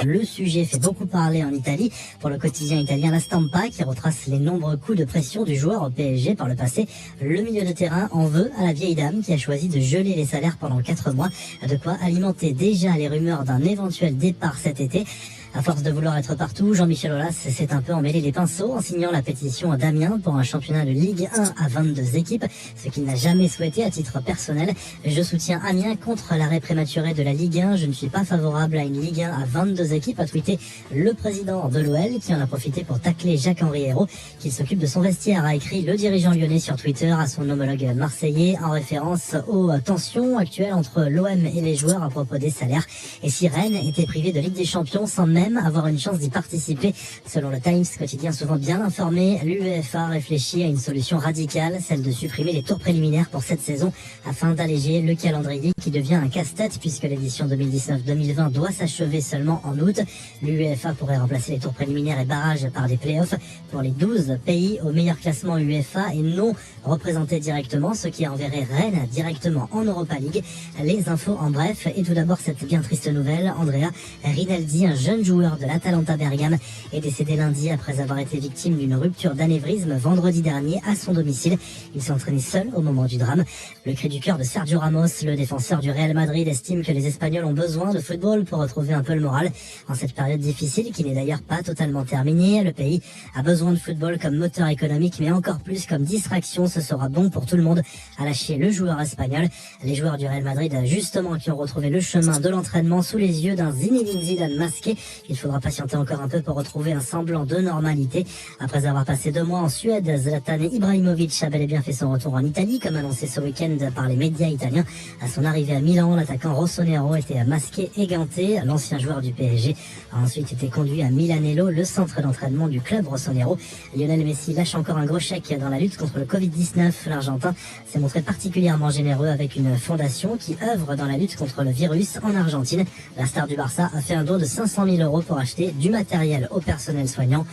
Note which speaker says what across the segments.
Speaker 1: Le sujet fait beaucoup parler en Italie pour le quotidien italien La Stampa qui retrace les nombreux coups de pression du joueur au PSG par le passé. Le milieu de terrain en veut à la vieille dame qui a choisi de geler les salaires pendant 4 mois, de quoi alimenter déjà les rumeurs d'un éventuel départ cet été. À force de vouloir être partout, Jean-Michel Aulas s'est un peu emmêlé les pinceaux en signant la pétition à d'Amiens pour un championnat de Ligue 1 à 22 équipes, ce qu'il n'a jamais souhaité à titre personnel. Je soutiens Amiens contre l'arrêt prématuré de la Ligue 1. Je ne suis pas favorable à une Ligue 1 à 22 équipes, a tweeté le président de l'OL qui en a profité pour tacler Jacques-Henri Hérault, qui s'occupe de son vestiaire, a écrit le dirigeant lyonnais sur Twitter à son homologue marseillais en référence aux tensions actuelles entre l'OM et les joueurs à propos des salaires. Et si Rennes était privé de Ligue des Champions sans même avoir une chance d'y participer. Selon le Times, quotidien souvent bien informé, l'UEFA réfléchit à une solution radicale, celle de supprimer les tours préliminaires pour cette saison afin d'alléger le calendrier qui devient un casse-tête puisque l'édition 2019-2020 doit s'achever seulement en août. L'UEFA pourrait remplacer les tours préliminaires et barrages par des playoffs pour les 12 pays au meilleur classement UEFA et non représentés directement, ce qui enverrait Rennes directement en Europa League. Les infos en bref, et tout d'abord cette bien triste nouvelle, Andrea Rinaldi, un jeune joueur de l'Atalanta Bergame, est décédé lundi après avoir été victime d'une rupture d'anévrisme vendredi dernier à son domicile. Il s'est entraîné seul au moment du drame. Le cri du cœur de Sergio Ramos, le défenseur du Real Madrid, estime que les Espagnols ont besoin de football pour retrouver un peu le moral. En cette période difficile, qui n'est d'ailleurs pas totalement terminée, le pays a besoin de football comme moteur économique, mais encore plus comme distraction. Ce sera bon pour tout le monde, a lâché le joueur espagnol. Les joueurs du Real Madrid, justement, qui ont retrouvé le chemin de l'entraînement sous les yeux d'un Zinedine Zidane masqué. Il faudra patienter encore un peu pour retrouver un semblant de normalité. Après avoir passé 2 mois en Suède, Zlatan Ibrahimovic a bel et bien fait son retour en Italie, comme annoncé ce week-end par les médias italiens. À son arrivée à Milan, l'attaquant rossonero était masqué et ganté. L'ancien joueur du PSG a ensuite été conduit à Milanello, le centre d'entraînement du club rossonero. Lionel Messi lâche encore un gros chèque dans la lutte contre le Covid-19. L'Argentin s'est montré particulièrement généreux avec une fondation qui œuvre dans la lutte contre le virus en Argentine. La star du Barça a fait un don de 500 000 € pour acheter du matériel au personnel soignant.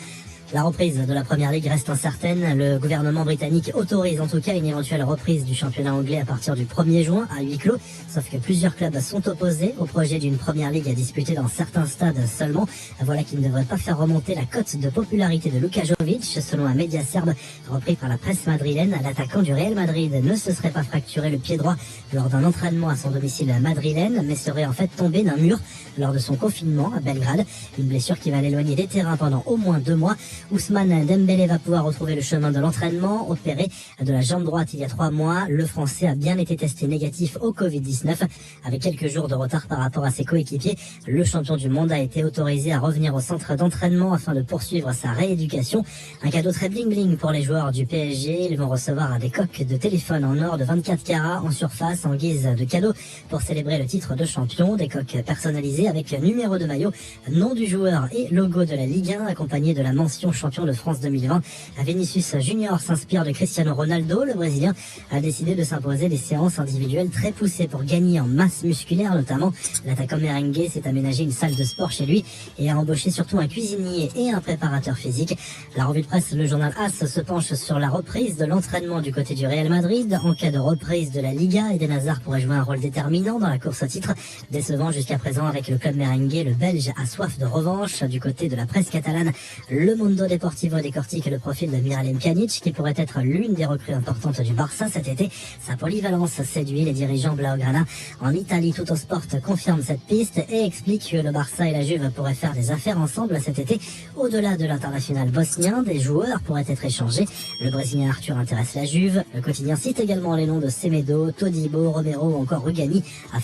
Speaker 1: La reprise de la Première Ligue reste incertaine. Le gouvernement britannique autorise en tout cas une éventuelle reprise du championnat anglais à partir du 1er juin à huis clos. Sauf que plusieurs clubs sont opposés au projet d'une Première Ligue à disputer dans certains stades seulement. Voilà qui ne devrait pas faire remonter la cote de popularité de Luka Jovic. Selon un média serbe repris par la presse madrilène, l'attaquant du Real Madrid ne se serait pas fracturé le pied droit lors d'un entraînement à son domicile madrilène, mais serait en fait tombé d'un mur lors de son confinement à Belgrade. Une blessure qui va l'éloigner des terrains pendant au moins 2 mois. Ousmane Dembélé va pouvoir retrouver le chemin de l'entraînement. Opéré de la jambe droite il y a 3 mois, le Français a bien été testé négatif au Covid-19. Avec quelques jours de retard par rapport à ses coéquipiers, le champion du monde a été autorisé à revenir au centre d'entraînement afin de poursuivre sa rééducation. Un cadeau très bling-bling pour les joueurs du PSG. Ils vont recevoir des coques de téléphone en or de 24 carats en surface en guise de cadeau pour célébrer le titre de champion. Des coques personnalisées avec numéro de maillot, nom du joueur et logo de la Ligue 1 accompagné de la mention champion de France 2020. Vinicius Junior s'inspire de Cristiano Ronaldo. Le Brésilien a décidé de s'imposer des séances individuelles très poussées pour gagner en masse musculaire notamment. L'attaquant merengue s'est aménagé une salle de sport chez lui et a embauché surtout un cuisinier et un préparateur physique. La revue de presse, le journal AS, se penche sur la reprise de l'entraînement du côté du Real Madrid. En cas de reprise de la Liga, Eden Hazard pourrait jouer un rôle déterminant dans la course au titre. Décevant jusqu'à présent avec le club merengue, le Belge a soif de revanche. Du côté de la presse catalane, Le Mundo Deportivo décortique le profil de Miralem Pjanic qui pourrait être l'une des recrues importantes du Barça cet été. Sa polyvalence séduit les dirigeants blaugrana. En Italie, Tuttosport confirme cette piste et explique que le Barça et la Juve pourraient faire des affaires ensemble cet été. Au-delà de l'international bosnien, des joueurs pourraient être échangés. Le Brésilien Arthur intéresse la Juve. Le quotidien cite également les noms de Semedo, Todibo, Romero ou encore Rugani. Affaire